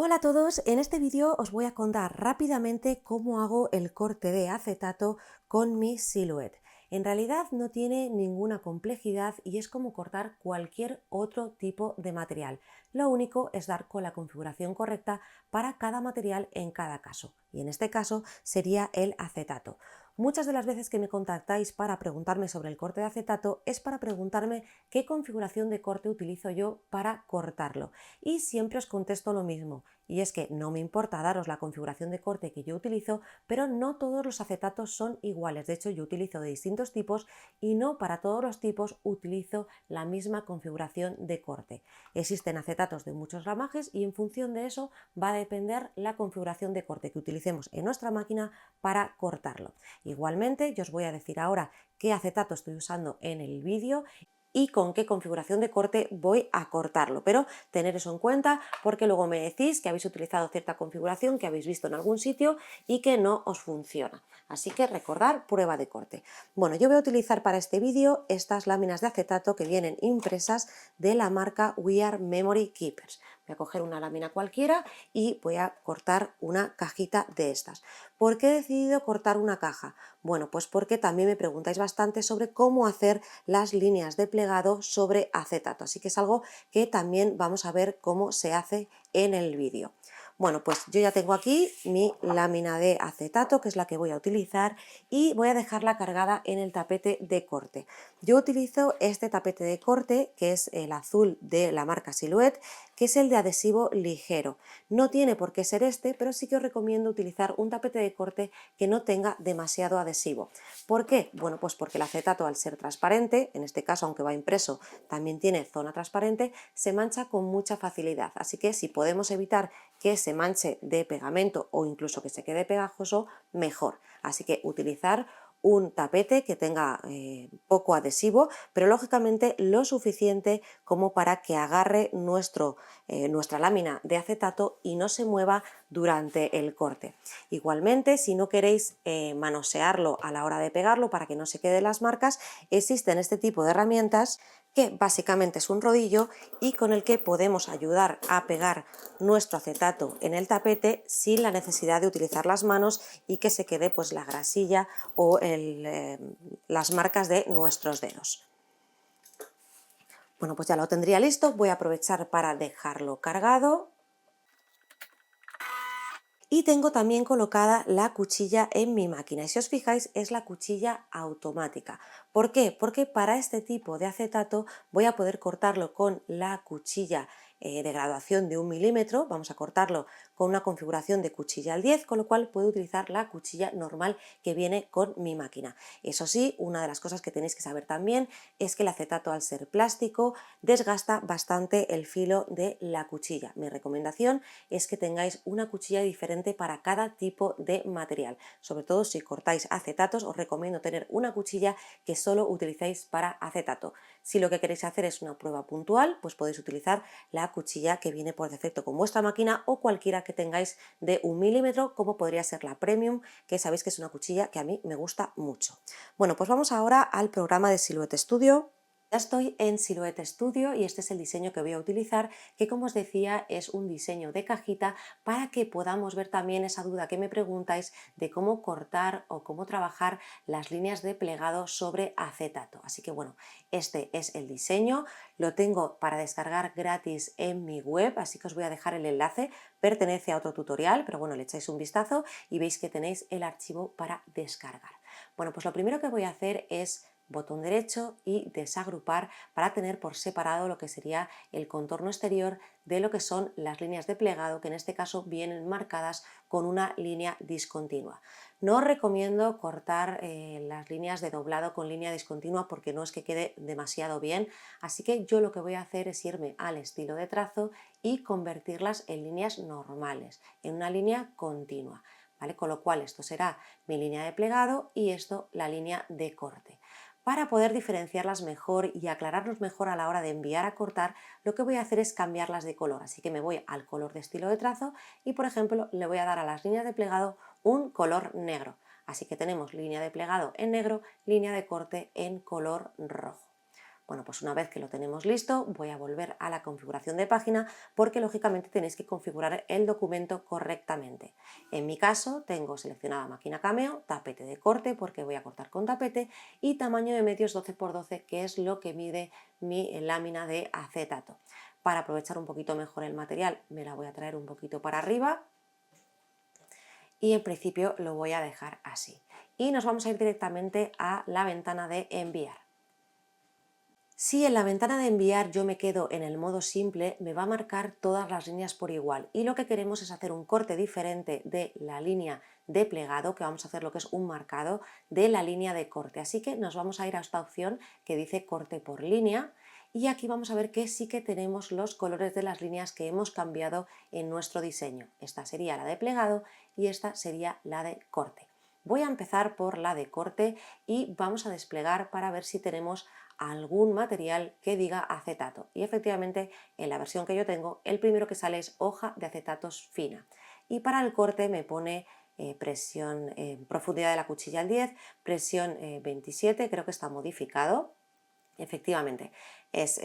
Hola a todos, en este vídeo os voy a contar rápidamente cómo hago el corte de acetato con mi Silhouette. En realidad no tiene ninguna complejidad y es como cortar cualquier otro tipo de material. Lo único es dar con la configuración correcta para cada material en cada caso. Y en este caso sería el acetato. Muchas de las veces que me contactáis para preguntarme sobre el corte de acetato es para preguntarme qué configuración de corte utilizo yo para cortarlo. Y siempre os contesto lo mismo, y es que no me importa daros la configuración de corte que yo utilizo, pero no todos los acetatos son iguales. De hecho, yo utilizo de distintos tipos y no para todos los tipos utilizo la misma configuración de corte. Existen acetatos de muchos ramajes y en función de eso va a depender la configuración de corte que utilicemos en nuestra máquina para cortarlo. Igualmente, yo os voy a decir ahora qué acetato estoy usando en el vídeo y con qué configuración de corte voy a cortarlo, pero tener eso en cuenta porque luego me decís que habéis utilizado cierta configuración que habéis visto en algún sitio y que no os funciona. Así que recordar prueba de corte. Bueno, yo voy a utilizar para este vídeo estas láminas de acetato que vienen impresas de la marca We Are Memory Keepers. Voy a coger una lámina cualquiera y voy a cortar una cajita de estas. ¿Por qué he decidido cortar una caja? Bueno, pues porque también me preguntáis bastante sobre cómo hacer las líneas de plegado sobre acetato, así que es algo que también vamos a ver cómo se hace en el vídeo. Bueno, pues yo ya tengo aquí mi lámina de acetato, que es la que voy a utilizar, y voy a dejarla cargada en el tapete de corte. Yo utilizo este tapete de corte, que es el azul de la marca Silhouette, que es el de adhesivo ligero. No tiene por qué ser este, pero sí que os recomiendo utilizar un tapete de corte que no tenga demasiado adhesivo. ¿Por qué? Bueno, pues porque el acetato, al ser transparente, en este caso aunque va impreso también tiene zona transparente, se mancha con mucha facilidad. Así que si podemos evitar que se manche de pegamento o incluso que se quede pegajoso, mejor. Así que utilizar un tapete que tenga poco adhesivo, pero lógicamente lo suficiente como para que agarre nuestra lámina de acetato y no se mueva durante el corte. Igualmente, si no queréis manosearlo a la hora de pegarlo para que no se queden las marcas, existen este tipo de herramientas que básicamente es un rodillo y con el que podemos ayudar a pegar nuestro acetato en el tapete sin la necesidad de utilizar las manos y que se quede pues la grasilla o las marcas de nuestros dedos. Bueno, pues ya lo tendría listo, voy a aprovechar para dejarlo cargado. Y tengo también colocada la cuchilla en mi máquina, y si os fijáis es la cuchilla automática. ¿Por qué? Porque para este tipo de acetato voy a poder cortarlo con la cuchilla de graduación de 1 milímetro, vamos a cortarlo con una configuración de cuchilla al 10, con lo cual puedo utilizar la cuchilla normal que viene con mi máquina. Eso sí, una de las cosas que tenéis que saber también es que el acetato, al ser plástico, desgasta bastante el filo de la cuchilla. Mi recomendación es que tengáis una cuchilla diferente para cada tipo de material. Sobre todo si cortáis acetatos, os recomiendo tener una cuchilla que solo utilicéis para acetato. Si lo que queréis hacer es una prueba puntual, pues podéis utilizar la cuchilla que viene por defecto con vuestra máquina o cualquiera que tengáis de 1 milímetro, como podría ser la Premium, que sabéis que es una cuchilla que a mí me gusta mucho. Bueno, pues vamos ahora al programa de Silhouette Studio. Ya estoy en Silhouette Studio y este es el diseño que voy a utilizar, que como os decía es un diseño de cajita para que podamos ver también esa duda que me preguntáis de cómo cortar o cómo trabajar las líneas de plegado sobre acetato. Así que bueno, este es el diseño, lo tengo para descargar gratis en mi web, así que os voy a dejar el enlace, pertenece a otro tutorial, pero bueno, le echáis un vistazo y veis que tenéis el archivo para descargar. Bueno, pues lo primero que voy a hacer es botón derecho y desagrupar para tener por separado lo que sería el contorno exterior de lo que son las líneas de plegado, que en este caso vienen marcadas con una línea discontinua. No os recomiendo cortar las líneas de doblado con línea discontinua porque no es que quede demasiado bien, así que yo lo que voy a hacer es irme al estilo de trazo y convertirlas en líneas normales, en una línea continua, ¿vale? Con lo cual esto será mi línea de plegado y esto la línea de corte. Para poder diferenciarlas mejor y aclararlos mejor a la hora de enviar a cortar, lo que voy a hacer es cambiarlas de color, así que me voy al color de estilo de trazo y por ejemplo le voy a dar a las líneas de plegado un color negro, así que tenemos línea de plegado en negro, línea de corte en color rojo. Bueno, pues una vez que lo tenemos listo, voy a volver a la configuración de página porque lógicamente tenéis que configurar el documento correctamente. En mi caso tengo seleccionada máquina Cameo, tapete de corte porque voy a cortar con tapete y tamaño de medios 12×12 que es lo que mide mi lámina de acetato. Para aprovechar un poquito mejor el material me la voy a traer un poquito para arriba y en principio lo voy a dejar así. Y nos vamos a ir directamente a la ventana de enviar. Si en la ventana de enviar yo me quedo en el modo simple, me va a marcar todas las líneas por igual y lo que queremos es hacer un corte diferente de la línea de plegado, que vamos a hacer lo que es un marcado de la línea de corte. Así que nos vamos a ir a esta opción que dice corte por línea y aquí vamos a ver que sí que tenemos los colores de las líneas que hemos cambiado en nuestro diseño. Esta sería la de plegado y esta sería la de corte. Voy a empezar por la de corte y vamos a desplegar para ver si tenemos algún material que diga acetato y efectivamente en la versión que yo tengo el primero que sale es hoja de acetatos fina y para el corte me pone presión, profundidad de la cuchilla al 10, presión 27, creo que está modificado, efectivamente es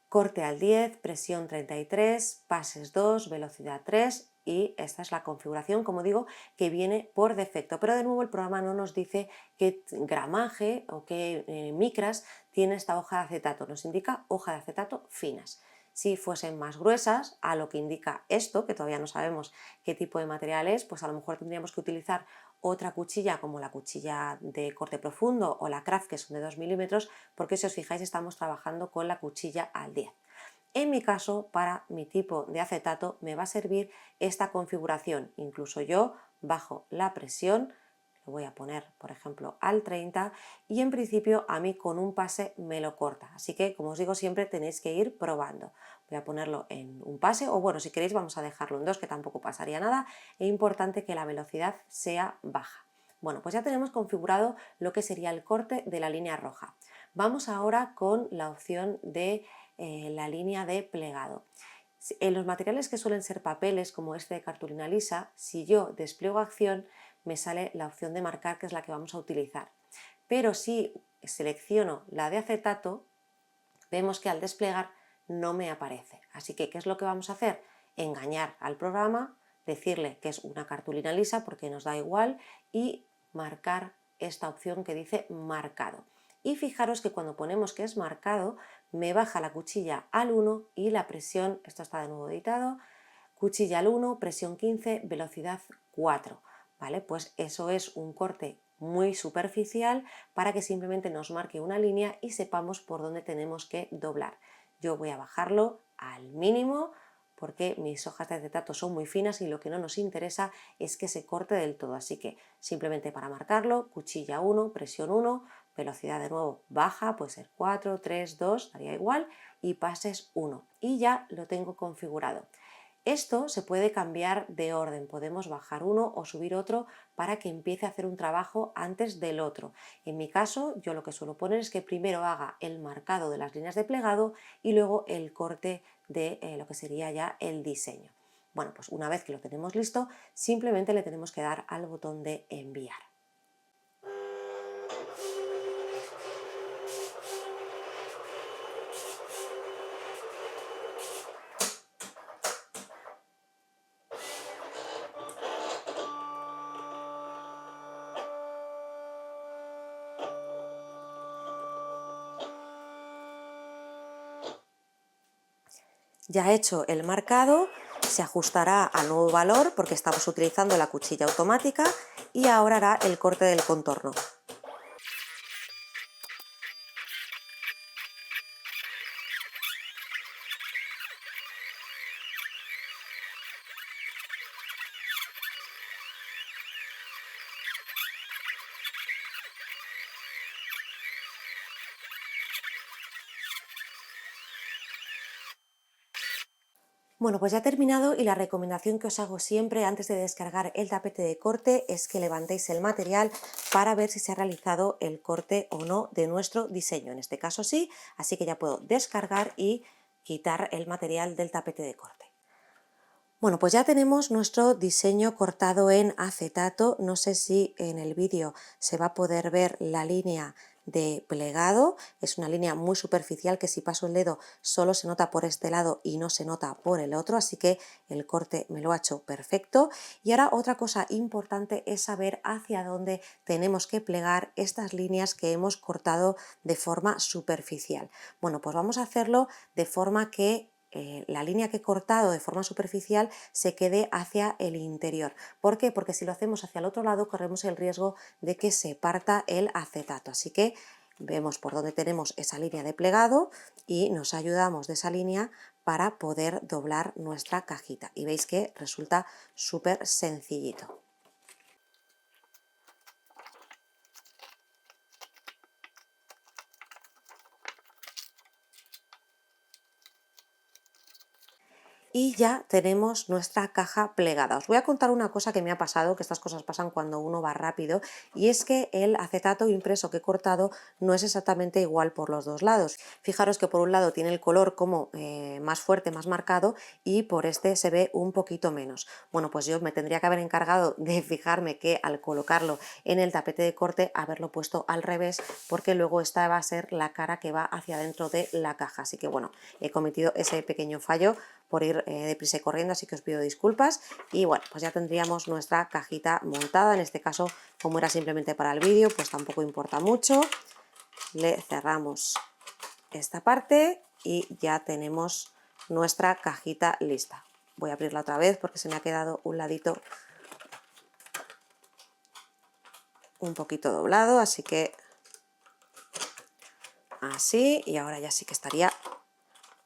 corte al 10, presión 33, pases 2, velocidad 3 y esta es la configuración, como digo, que viene por defecto. Pero de nuevo el programa no nos dice qué gramaje o qué micras tiene esta hoja de acetato, nos indica hoja de acetato finas. Si fuesen más gruesas, a lo que indica esto, que todavía no sabemos qué tipo de material es, pues a lo mejor tendríamos que utilizar otra cuchilla como la cuchilla de corte profundo o la Craft que son de 2 milímetros porque si os fijáis estamos trabajando con la cuchilla al 10. En mi caso, para mi tipo de acetato me va a servir esta configuración, incluso yo bajo la presión, lo voy a poner por ejemplo al 30 y en principio a mí con un pase me lo corta, así que como os digo siempre tenéis que ir probando. Voy a ponerlo en un pase o bueno, si queréis vamos a dejarlo en 2 que tampoco pasaría nada, es importante que la velocidad sea baja. Bueno, pues ya tenemos configurado lo que sería el corte de la línea roja. Vamos ahora con la opción de la línea de plegado. En los materiales que suelen ser papeles como este de cartulina lisa, si yo despliego acción me sale la opción de marcar que es la que vamos a utilizar. Pero si selecciono la de acetato, vemos que al desplegar no me aparece. Así que, ¿qué es lo que vamos a hacer? Engañar al programa, decirle que es una cartulina lisa porque nos da igual y marcar esta opción que dice marcado. Y fijaros que cuando ponemos que es marcado, me baja la cuchilla al 1 y la presión, esto está de nuevo editado, cuchilla al 1, presión 15, velocidad 4. ¿Vale? Pues eso es un corte muy superficial para que simplemente nos marque una línea y sepamos por dónde tenemos que doblar. Yo voy a bajarlo al mínimo porque mis hojas de acetato son muy finas y lo que no nos interesa es que se corte del todo, así que simplemente para marcarlo, cuchilla 1, presión 1, velocidad de nuevo baja, puede ser 4, 3, 2, daría igual, y pases 1 y ya lo tengo configurado. Esto se puede cambiar de orden, podemos bajar uno o subir otro para que empiece a hacer un trabajo antes del otro. En mi caso, yo lo que suelo poner es que primero haga el marcado de las líneas de plegado y luego el corte de lo que sería ya el diseño. Bueno, pues una vez que lo tenemos listo, simplemente le tenemos que dar al botón de enviar. Ya hecho el marcado, se ajustará al nuevo valor porque estamos utilizando la cuchilla automática y ahora hará el corte del contorno. Bueno, pues ya he terminado y la recomendación que os hago siempre antes de descargar el tapete de corte es que levantéis el material para ver si se ha realizado el corte o no de nuestro diseño. En este caso sí, así que ya puedo descargar y quitar el material del tapete de corte. Bueno, pues ya tenemos nuestro diseño cortado en acetato. No sé si en el vídeo se va a poder ver la línea de plegado, es una línea muy superficial que si paso el dedo solo se nota por este lado y no se nota por el otro, así que el corte me lo ha hecho perfecto. Y ahora otra cosa importante es saber hacia dónde tenemos que plegar estas líneas que hemos cortado de forma superficial. Bueno, pues vamos a hacerlo de forma que la línea que he cortado de forma superficial se quede hacia el interior. ¿Por qué? Porque si lo hacemos hacia el otro lado corremos el riesgo de que se parta el acetato. Así que vemos por dónde tenemos esa línea de plegado y nos ayudamos de esa línea para poder doblar nuestra cajita. Y veis que resulta súper sencillito. Y ya tenemos nuestra caja plegada. Os voy a contar una cosa que me ha pasado, que estas cosas pasan cuando uno va rápido, y es que el acetato impreso que he cortado no es exactamente igual por los dos lados. Fijaros que por un lado tiene el color como más fuerte, más marcado, y por este se ve un poquito menos. Bueno, pues yo me tendría que haber encargado de fijarme que al colocarlo en el tapete de corte, haberlo puesto al revés, porque luego esta va a ser la cara que va hacia dentro de la caja. Así que bueno, he cometido ese pequeño fallo por ir deprisa y corriendo, así que os pido disculpas. Y bueno, pues ya tendríamos nuestra cajita montada. En este caso, como era simplemente para el vídeo, pues tampoco importa mucho. Le cerramos esta parte y ya tenemos nuestra cajita lista. Voy a abrirla otra vez porque se me ha quedado un ladito un poquito doblado, así que así, y ahora ya sí que estaría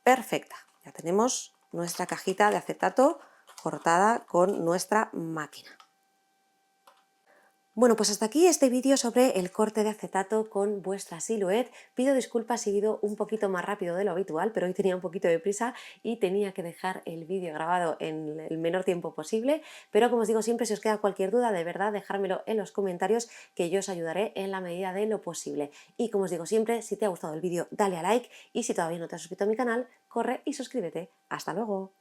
perfecta. Ya tenemos nuestra cajita de acetato cortada con nuestra máquina. Bueno, pues hasta aquí este vídeo sobre el corte de acetato con vuestra Silhouette. Pido disculpas si he ido un poquito más rápido de lo habitual, pero hoy tenía un poquito de prisa y tenía que dejar el vídeo grabado en el menor tiempo posible. Pero como os digo siempre, si os queda cualquier duda, de verdad, dejármelo en los comentarios que yo os ayudaré en la medida de lo posible. Y como os digo siempre, si te ha gustado el vídeo, dale a like y si todavía no te has suscrito a mi canal, corre y suscríbete. ¡Hasta luego!